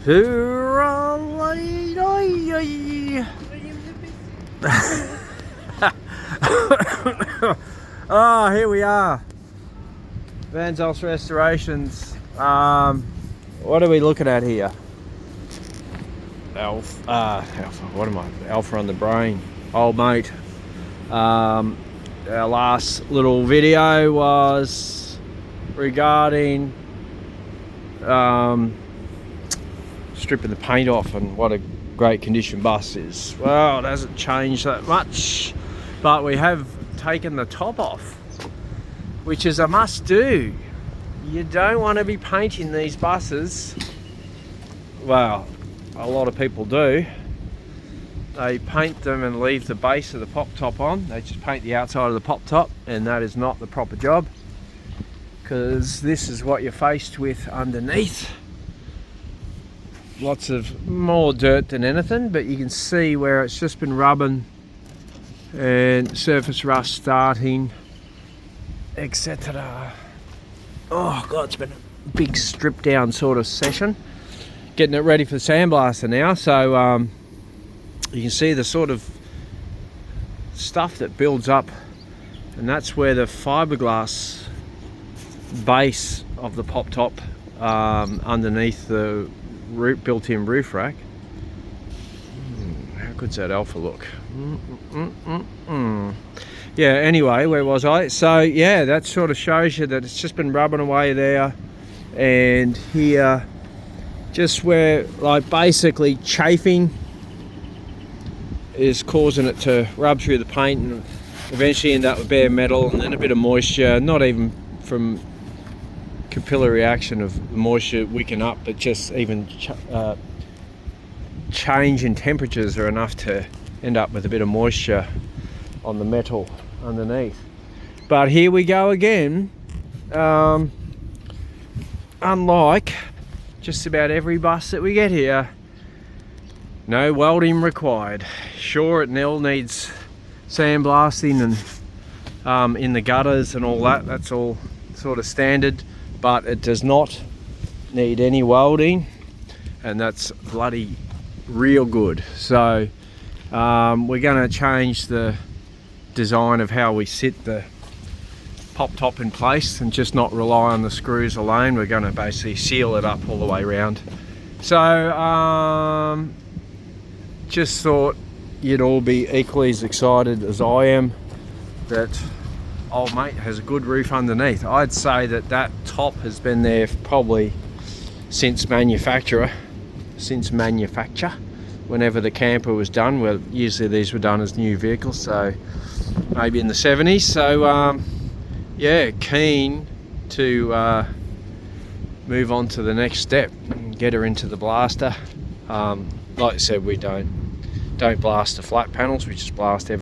Hoorah! Oh, here we are. Van Zos Restorations. What are we looking at here? Alpha, what am I? Alpha on the brain. Old mate. Our last little video was regarding stripping the paint off, and what a great condition bus is. Well, it hasn't changed that much, but we have taken the top off, which is a must do. You don't want to be painting these buses. Well, a lot of people do. They paint them and leave the base of the pop top on. They just paint the outside of the pop top, and that is not the proper job, because this is what you're faced with underneath. Lots of more dirt than anything, but you can see where it's just been rubbing and surface rust starting, etc. Oh god, it's been a big strip down sort of session, getting it ready for the sandblaster now. So you can see the sort of stuff that builds up, and that's where the fiberglass base of the pop top underneath the built-in roof rack. How good's that Alpha look? Yeah, anyway, where was I? So yeah, that sort of shows you that it's just been rubbing away there, and here, just where like basically chafing is causing it to rub through the paint and eventually end up with bare metal, and then a bit of moisture, not even from capillary action of moisture wicking up, but just even change in temperatures are enough to end up with a bit of moisture on the metal underneath. But here we go again. Unlike just about every bus that we get here, no welding required. Sure, it all needs sandblasting and in the gutters and all that. That's all sort of standard, but it does not need any welding, and that's bloody real good. So we're going to change the design of how we sit the pop top in place and just not rely on the screws alone. We're going to basically seal it up all the way around. So just thought you'd all be equally as excited as I am that old mate has a good roof underneath. I'd say that that top has been there probably since manufacture, whenever the camper was done. Well, usually these were done as new vehicles, so maybe in the 70s. So yeah, keen to move on to the next step and get her into the blaster. Like I said, we don't blast the flat panels, we just blast everything